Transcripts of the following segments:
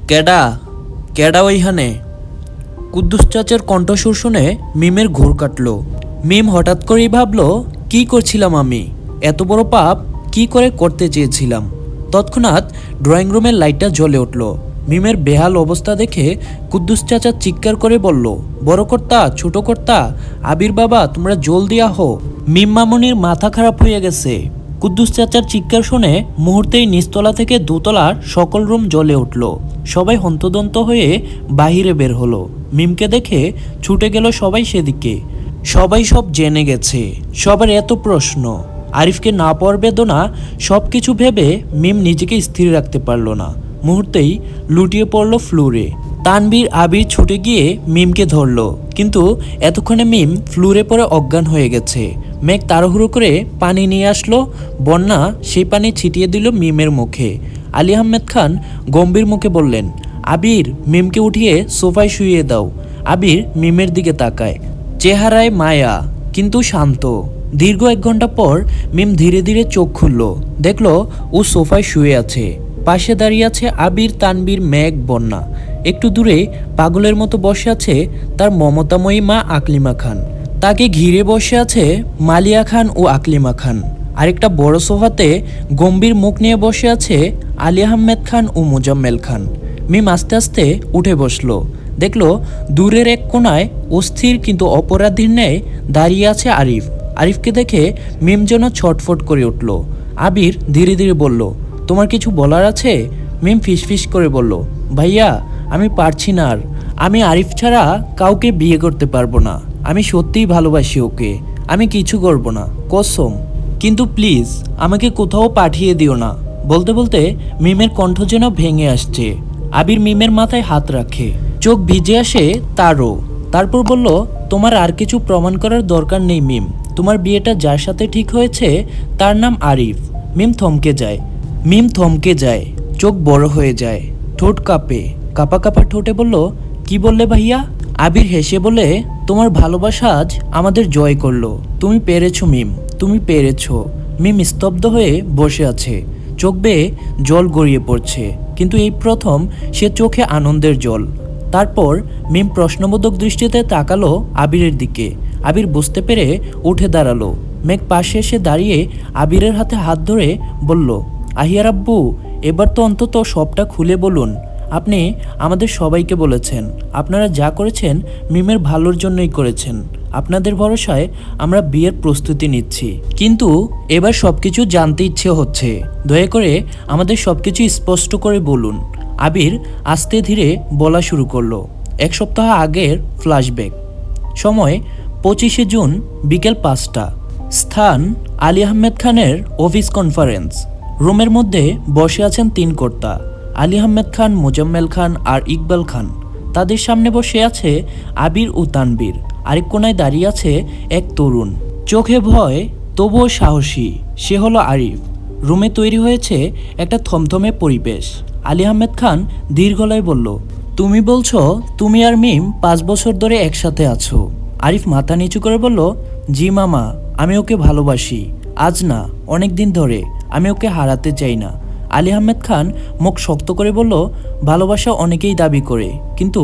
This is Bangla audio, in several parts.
কেডা কেডা ওইখানে? কুদ্দুস চাচার কণ্ঠস্বর শুনে মিমের ঘোর কাটল। মিম হঠাৎ করেই ভাবল, কি করছিলাম আমি? এত বড় পাপ কি করে করতে চেয়েছিলাম? তৎক্ষণাৎ ড্রয়িং রুমের লাইটটা জ্বলে উঠল। মিমের বেহাল অবস্থা দেখে কুদ্দুস চাচা চিৎকার করে বলল, বড় কর্তা, ছোট কর্তা, আবির বাবা, তোমরা জলদি আহো। মিম মামুনির মাথা খারাপ হয়ে গেছে। কুদ্দুস চাচার চিৎকার শুনে মুহূর্তেই নিচতলা থেকে দোতলার সকল রুম জ্বলে উঠল। সবাই হন্তদন্ত হয়ে বাহিরে বের হলো। মিমকে দেখে ছুটে গেল সবাই সেদিকে। সবাই সব জেনে গেছে। সবার এত প্রশ্ন, আরিফকে না পাওয়ার বেদনা, সব কিছু ভেবে মিম নিজেকে স্থির রাখতে পারল না। মুহূর্তেই লুটিয়ে পড়ল ফ্লোরে। তানবীর আবির ছুটে গিয়ে মিমকে ধরল, কিন্তু এতক্ষণে মিম ফ্লোরে পড়ে অজ্ঞান হয়ে গেছে। মেঘ তাড়াহুড়ো করে পানি নিয়ে আসলো। বন্যা সেই পানি ছিটিয়ে দিল মিমের মুখে। আলী আহমেদ খান গম্ভীর মুখে বললেন, আবির, মিমকে উঠিয়ে সোফায় শুইয়ে দাও। আবির মিমের দিকে তাকায়। চেহারায় মায়া, কিন্তু শান্ত। দীর্ঘ 1 ঘন্টা পর মিম ধীরে ধীরে চোখ খুলল। দেখলো ও সোফায় শুয়ে আছে। পাশে দাঁড়িয়ে আছে আবির, তানবীর, মেঘ, বন্যা। একটু দূরে পাগলের মতো বসে আছে তার মমতাময়ী মা আকলিমা খান। তাকে ঘিরে বসে আছে মালিয়া খান ও আকলিমা খান। আরেকটা বড় সোফাতে গম্ভীর মুখ নিয়ে বসে আছে আলী আহমেদ খান ও মোজাম্মেল খান। মিম আস্তে আস্তে উঠে বসলো। দেখলো দূরের এক কোণায় অস্থির কিন্তু অপরাধীর ন্যায় দাঁড়িয়ে আছে আরিফ। আরিফকে দেখে মিম যেন ছটফট করে উঠল। আবির ধীরে ধীরে বলল, তোমার কিছু বলার আছে? মিম ফিসফিস করে বলল, ভাইয়া, আমি পারছি না আর। আমি আরিফ ছাড়া কাউকে বিয়ে করতে পারবো না। আমি সত্যিই ভালোবাসি ওকে। আমি কিছু করব না, কসম। কিন্তু প্লিজ আমাকে কোথাও পাঠিয়ে দিও না। বলতে বলতে মিমের কণ্ঠ যেন ভেঙে আসছে। আবির মিমের মাথায় হাত রাখে। চোখ ভিজে আসে তারও। তারপর বলল, তোমার আর কিছু প্রমাণ করার দরকার নেই মিম। তোমার বিয়েটা যার সাথে ঠিক হয়েছে তার নাম আরিফ। মিম থমকে যায়, চোখ বড় হয়ে যায়, ঠোঁট কাঁপে। কাঁপা কাঁপা ঠোঁটে বলল, কি বললে ভাইয়া? আবির হেসে বলে, তোমার ভালোবাসা আজ আমাদের জয় করলো। তুমি পেরেছো মিম, তুমি পেরেছো। মিম স্তব্ধ হয়ে বসে আছে। চোখ বেয়ে জল গড়িয়ে পড়ছে, কিন্তু এই প্রথম সে চোখে আনন্দের জল। তারপর মিম প্রশ্নবোধক দৃষ্টিতে তাকালো আবিরের দিকে। আবির বুঝতে পেরে উঠে দাঁড়ালো। মেঘ পাশে এসে দাঁড়িয়ে আবিরের হাতে হাত ধরে বলল, আহিয়ার আব্বু, এবার তো অন্তত সবটা খুলে বলুন। আপনি আমাদের সবাইকে বলেছেন আপনারা যা করেছেন মিমের ভালোর জন্যই করেছেন। আপনাদের ভরসায় আমরা বিয়ের প্রস্তুতি নিচ্ছি, কিন্তু এবার সবকিছু জানতে ইচ্ছে হচ্ছে। দয়া করে আমাদের সবকিছু স্পষ্ট করে বলুন। আবির আস্তে ধীরে বলা শুরু করলো। 1 সপ্তাহ আগের ফ্ল্যাশব্যাক। সময় 25শে জুন বিকেল 5টা। স্থান আলী আহমেদ খানের অফিস কনফারেন্স রুমের মধ্যে বসে আছেন 3 কর্তা, আলী আহমেদ খান, মোজাম্মেল খান আর ইকবাল খান। তাদের সামনে বসে আছে আবির ও তানবীর। আরেক কোনায় দাঁড়িয়ে আছে এক তরুণ, চোখে ভয় তবুও সাহসী। সে হলো আরিফ। রুমে তৈরি হয়েছে একটা থমথমে পরিবেশ। আলী আহমেদ খান ধীর গলায় বলল, তুমি বলছো তুমি আর মিম 5 বছর ধরে একসাথে আছো? আরিফ মাথা নিচু করে বলল, জি মামা, আমি ওকে ভালোবাসি। আজ না, অনেক দিন ধরে। আমি ওকে হারাতে চাই না। আলী আহমেদ খান মুখ শক্ত করে বলল, ভালোবাসা অনেকেই দাবি করে, কিন্তু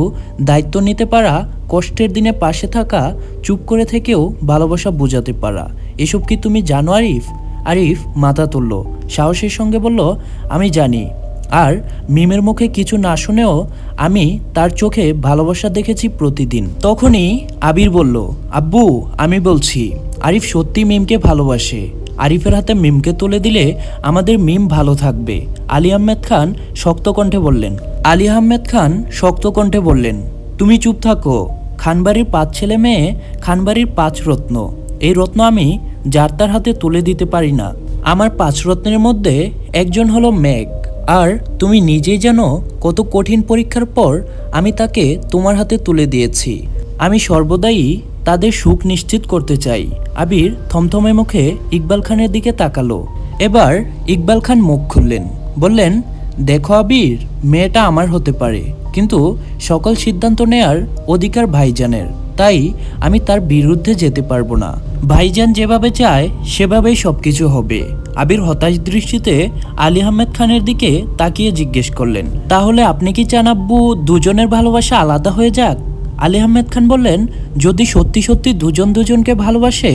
দায়িত্ব নিতে পারা, কষ্টের দিনে পাশে থাকা, চুপ করে থেকেও ভালোবাসা বোঝাতে পারা, এসব কি তুমি জানো আরিফ? আরিফ মাথা তুলল, সাহসের সঙ্গে বলল, আমি জানি। আর মিমের মুখে কিছু না শুনেও আমি তার চোখে ভালোবাসা দেখেছি প্রতিদিন। তখনই আবির বলল, আব্বু, আমি বলছি আরিফ সত্যি মিমকে ভালোবাসে। আরিফের হাতে মিমকে তুলে দিলে আমাদের মিম ভালো থাকবে। আলী আহমেদ খান শক্ত কণ্ঠে বললেন, তুমি চুপ থাকো। খানবাড়ির 5 ছেলে মেয়ে, খানবাড়ির 5 রত্ন। এই রত্ন আমি যার তার হাতে তুলে দিতে পারি না। আমার 5 রত্নের মধ্যে একজন হলো মেঘ। আর তুমি নিজেই জানো কত কঠিন পরীক্ষার পর আমি তাকে তোমার হাতে তুলে দিয়েছি। আমি সর্বদাই তাদের সুখ নিশ্চিত করতে চাই। আবির থমথমে মুখে ইকবাল খানের দিকে তাকালো। এবার ইকবাল খান মুখ খুললেন, বললেন, দেখো আবির, মেয়েটা আমার হতে পারে, কিন্তু সকল সিদ্ধান্ত নেয়ার অধিকার ভাইজানের। তাই আমি তার বিরুদ্ধে যেতে পারবো না। ভাইজান যেভাবে চায় সেভাবেই সবকিছু হবে। আবির হতাশ দৃষ্টিতে আলী আহমেদ খানের দিকে তাকিয়ে জিজ্ঞেস করলেন, তাহলে আপনি কি চান আব্বু দুজনের ভালোবাসা আলাদা হয়ে যাক? আলী আহমেদ খান বললেন, যদি সত্যি সত্যি দুজন দুজনকে ভালোবাসে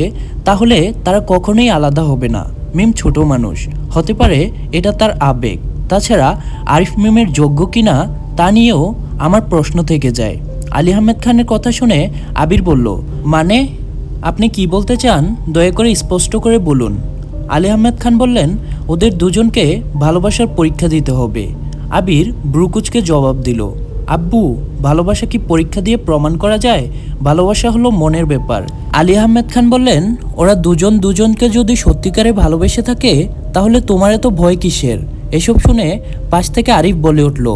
তাহলে তারা কখনোই আলাদা হবে না। মিম ছোট মানুষ, হতে পারে এটা তার আবেগ। তাছাড়া আরিফ মিমের যোগ্য কিনা তা নিয়েও আমার প্রশ্ন থেকে যায়। আলী আহমেদ খানের কথা শুনে আবির বলল, মানে আপনি কি বলতে চান দয়া করে স্পষ্ট করে বলুন। আলী আহমেদ খান বললেন, ওদের দুজনকে ভালোবাসার পরীক্ষা দিতে হবে। আবির ব্রুকুচকে জবাব দিল, আব্বু ভালোবাসা কি পরীক্ষা দিয়ে প্রমাণ করা যায়? ভালোবাসা হলো মনের ব্যাপার। আলী আহমেদ খান বললেন, ওরা দুজন দুজনকে যদি সত্যিকারে ভালোবেসে থাকে তাহলে তোমার এত ভয় কিসের? এসব শুনে পাশ থেকে আরিফ বলে উঠল,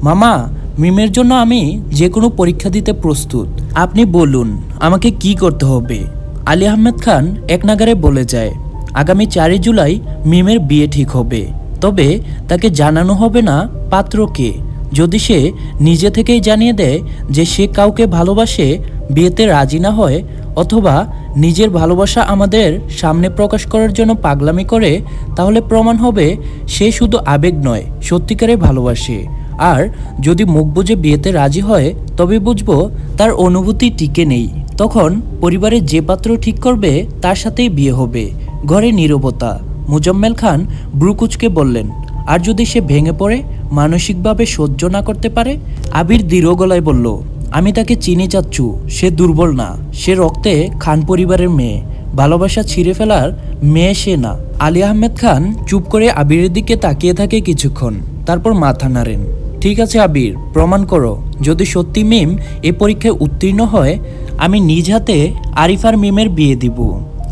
মামা মিমের জন্য আমি যে কোনো পরীক্ষা দিতে প্রস্তুত। আপনি বলুন আমাকে কি করতে হবে? আলী আহমেদ খান এক নাগারে বলে যায়, আগামী 4 জুলাই মিমের বিয়ে ঠিক হবে, তবে তাকে জানানো হবে না পাত্রকে। যদি সে নিজে থেকেই জানিয়ে দেয় যে সে কাউকে ভালোবাসে, বিয়েতে রাজি না হয়, অথবা নিজের ভালোবাসা আমাদের সামনে প্রকাশ করার জন্য পাগলামি করে, তাহলে প্রমাণ হবে সে শুধু আবেগ নয় সত্যিকারে ভালোবাসে। আর যদি মুখ বুজে বিয়েতে রাজি হয় তবে বুঝবো তার অনুভূতি টিকে নেই। তখন পরিবারের যে পাত্র ঠিক করবে তার সাথেই বিয়ে হবে। ঘরে নীরবতা। মুজাম্মেল খান ব্রুকুচকে বললেন, আর যদি সে ভেঙে পড়ে, মানসিকভাবে সহ্য না করতে পারে? আবির দৃঢ় গলায় বলল, আমি তাকে চিনি চাচ্ছু, সে দুর্বল না, সে রক্তে খান পরিবারের মেয়ে, ভালোবাসা ছিঁড়ে ফেলার মেয়ে সে না। আলী আহমেদ খান চুপ করে আবিরের দিকে তাকিয়ে থাকে কিছুক্ষণ, তারপর মাথা নাড়েন। ঠিক আছে আবির, প্রমাণ করো। যদি সত্যি মিম এ পরীক্ষায় উত্তীর্ণ হয়, আমি নিজ হাতে আরিফ আর মিমের বিয়ে দিব।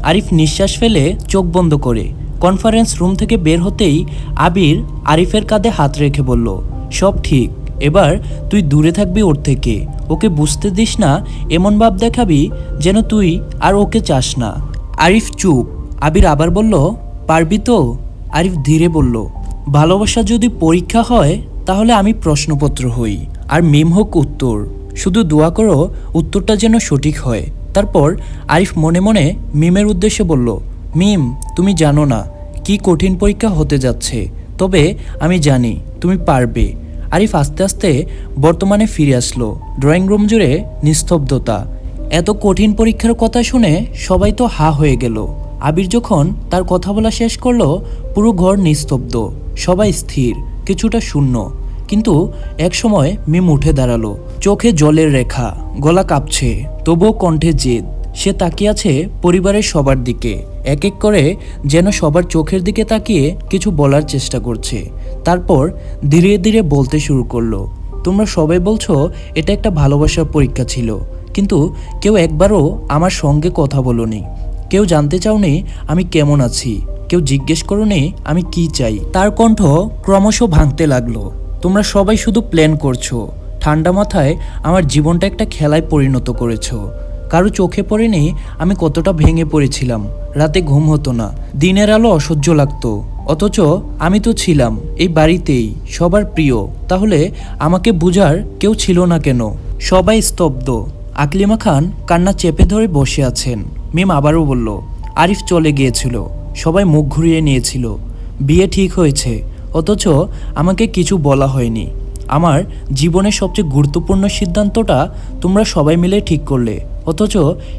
আরিফ নিঃশ্বাস ফেলে চোখ বন্ধ করে কনফারেন্স রুম থেকে বের হতেই আবির আরিফের কাঁধে হাত রেখে বলল, সব ঠিক, এবার তুই দূরে থাকবি ওর থেকে। ওকে বুঝতে দিস না, এমন ভাব দেখাবি যেন তুই আর ওকে চাস না। আরিফ চুপ। আবির আবার বলল, পারবি তো? আরিফ ধীরে বলল, ভালোবাসা যদি পরীক্ষা হয় তাহলে আমি প্রশ্নপত্র হই আর মিম হোক উত্তর। শুধু দোয়া করো উত্তরটা যেন সঠিক হয়। তারপর আরিফ মনে মনে মিমের উদ্দেশ্যে বলল, মিম তুমি জানো না কি কঠিন পরীক্ষা হতে যাচ্ছে, তবে আমি জানি তুমি পারবে। আরিফ আস্তে আস্তে বর্তমানে ফিরে আসলো। ড্রয়িং রুম জুড়ে নিস্তব্ধতা। এত কঠিন পরীক্ষার কথা শুনে সবাই তো হা হয়ে গেল। আবির যখন তার কথা বলা শেষ করলো, পুরো ঘর নিস্তব্ধ, সবাই স্থির, কিছুটা শূন্য। কিন্তু একসময় মিম উঠে দাঁড়ালো, চোখে জলের রেখা, গলা কাঁপছে, তবুও কণ্ঠে জেদ। সে তাকিয়ে আছে পরিবারের সবার দিকে, এক এক করে যেন সবার চোখের দিকে তাকিয়ে কিছু বলার চেষ্টা করছে। তারপর ধীরে ধীরে বলতে শুরু করলো, তোমরা সবাই বলছো এটা একটা ভালোবাসার পরীক্ষা ছিল, কিন্তু কেউ একবারও আমার সঙ্গে কথা বলোনি। কেউ জানতে চাওনি আমি কেমন আছি, কেউ জিজ্ঞেস করোনি আমি কি চাই। তার কণ্ঠ ক্রমশ ভাঙতে লাগলো। তোমরা সবাই শুধু প্ল্যান করছো, ঠান্ডা মাথায় আমার জীবনটা একটা খেলায় পরিণত করেছো। কারো চোখে পড়েনি আমি কতটা ভেঙে পড়েছিলাম। রাতে ঘুম হতো না, দিনের আলো অসহ্য লাগতো, অথচ আমি তো ছিলাম এই বাড়িতেই সবার প্রিয়। তাহলে আমাকে বুঝার কেউ ছিল না কেন? সবাই স্তব্ধ। আকলিমা খান কান্না চেপে ধরে বসে আছেন। মিম আবারও বলল, আরিফ চলে গিয়েছিল, সবাই মুখ ঘুরিয়ে নিয়েছিল, বিয়ে ঠিক হয়েছে, অথচ আমাকে কিছু বলা হয়নি। আমার জীবনের সবচেয়ে গুরুত্বপূর্ণ সিদ্ধান্তটা তোমরা সবাই মিলে ঠিক করলে, অথচ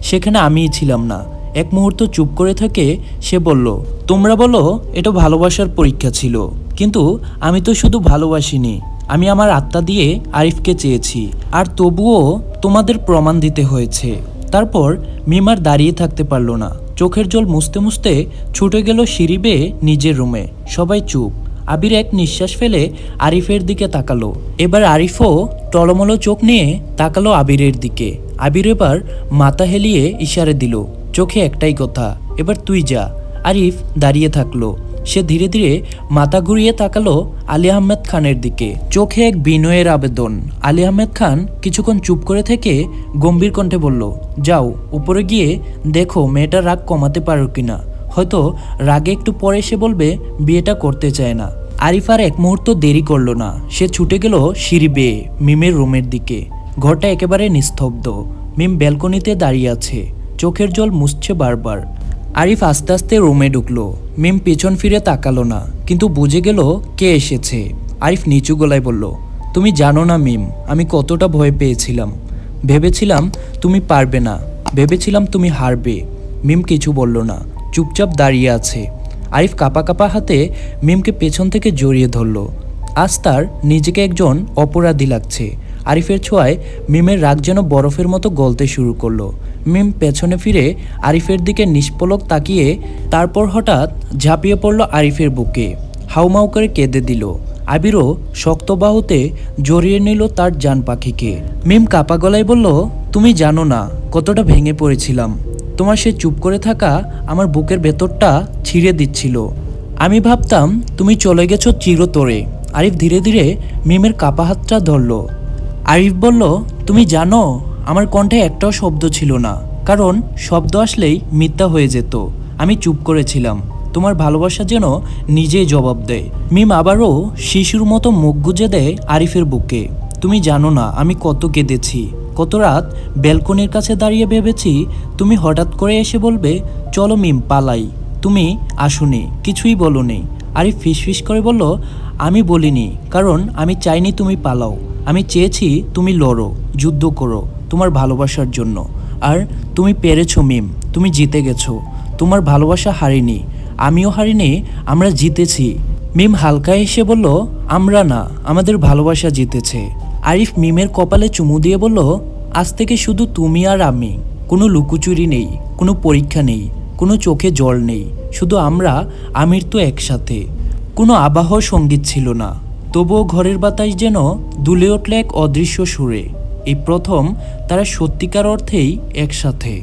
সেখানে আমিই ছিলাম না। এক মুহূর্ত চুপ করে থেকে সে বলল, তোমরা বলো এটা ভালোবাসার পরীক্ষা ছিল, কিন্তু আমি তো শুধু ভালোবাসিনি, আমি আমার আত্মা দিয়ে আরিফকে চেয়েছি, আর তবুও তোমাদের প্রমাণ দিতে হয়েছে। তারপর মিমার দাঁড়িয়ে থাকতে পারল না, চোখের জল মুছতে মুছতে ছুটে গেল সিঁড়ি বেয়ে নিজের রুমে। সবাই চুপ। আবির এক নিঃশ্বাস ফেলে আরিফের দিকে তাকালো। এবার আরিফও টলমলো চোখ নিয়ে তাকালো আবিরের দিকে। আবির এবার মাথা হেলিয়ে ইশারা দিল, চোখে একটাই কথা, এবার তুই যা। আরিফ দাঁড়িয়ে থাকলো। সে ধীরে ধীরে মাথা ঘুরিয়ে তাকালো আলী আহমেদ খানের দিকে, চোখে এক বিনয়ের আবেদন। আলী আহমেদ খান কিছুক্ষণ চুপ করে থেকে গম্ভীর কণ্ঠে বলল, যাও উপরে গিয়ে দেখো মেয়েটা রাগ কমাতে পারো কিনা, হয়তো রাগে একটু পরে সে বলবে বিয়েটা করতে চায় না। আরিফ আর এক মুহূর্ত দেরি করলো না, সে ছুটে গেল সিঁড়ি বেয়ে মিমের রুমের দিকে। ঘরটা একেবারে নিস্তব্ধ। মিম ব্যালকনিতে দাঁড়িয়ে আছে, চোখের জল মুছছে বারবার। আরিফ আস্তে আস্তে রুমে ঢুকলো। মিম পেছন ফিরে তাকালো না, কিন্তু বুঝে গেল কে এসেছে। আরিফ নিচু গলায় বলল, তুমি জানো না মিম, আমি কতটা ভয় পেয়েছিলাম। ভেবেছিলাম তুমি পারবে না, ভেবেছিলাম তুমি হারবে। মিম কিছু বলল না, চুপচাপ দাঁড়িয়ে আছে। আরিফ কাঁপা কাঁপা হাতে মিমকে পেছন থেকে জড়িয়ে ধরল। আজ তার নিজেকে একজন অপরাধী লাগছে। আরিফের ছোঁয়ায় মিমের রাগ যেন বরফের মতো গলতে শুরু করলো। মিম পেছনে ফিরে আরিফের দিকে নিষ্পলক তাকিয়ে তারপর হঠাৎ ঝাঁপিয়ে পড়ল আরিফের বুকে, হাউমাউ করে কেঁদে দিল। আবিরও শক্ত বাহুতে জড়িয়ে নিল তার জান পাখিকে। মিম কাপা গলায় বলল, তুমি জানো না কতটা ভেঙে পড়েছিলাম। তোমার সে চুপ করে থাকা আমার বুকের ভেতরটা ছিঁড়ে দিচ্ছিল। আমি ভাবতাম তুমি চলে গেছো চিরতরে। আরিফ ধীরে ধীরে মিমের কাপা হাতটা ধরল। আরিফ বলল, তুমি জানো আমার কণ্ঠে একটাও শব্দ ছিল না, কারণ শব্দ আসলেই মিথ্যা হয়ে যেত। আমি চুপ করেছিলাম, তোমার ভালোবাসা যেন নিজেই জবাব দেয়। মিম আবারও শিশুর মতো মুখ গুজে দেয় আরিফের বুকে। তুমি জানো না আমি কত কেঁদেছি, কত রাত ব্যালকনির কাছে দাঁড়িয়ে ভেবেছি তুমি হঠাৎ করে এসে বলবে, চলো মিম পালাই। তুমি আসোনি, কিছুই বলোনি। আরিফ ফিসফিস করে বলল, আমি বলিনি, কারণ আমি চাইনি তুমি পালাও। আমি চেয়েছি তুমি লড়ো, যুদ্ধ করো তোমার ভালোবাসার জন্য। আর তুমি পেরেছো মিম, তুমি জিতে গেছো। তোমার ভালোবাসা হারিনি, আমিও হারিনি, আমরা জিতেছি। মিম হালকা এসে বলল, আমরা না, আমাদের ভালোবাসা জিতেছে। আরিফ মিমের কপালে চুমু দিয়ে বলল, আজ থেকে শুধু তুমি আর আমি। কোনো লুকোচুরি নেই, কোনো পরীক্ষা নেই, কোনো চোখে জল নেই, শুধু আমরা আমির তো একসাথে। কোনো আবাহ সঙ্গীত ছিল না, তবুও ঘরের বাতাস যেন দুলে উঠল এক অদৃশ্য সুরে। এই প্রথম তারা সত্যিকার অর্থেই একসাথে।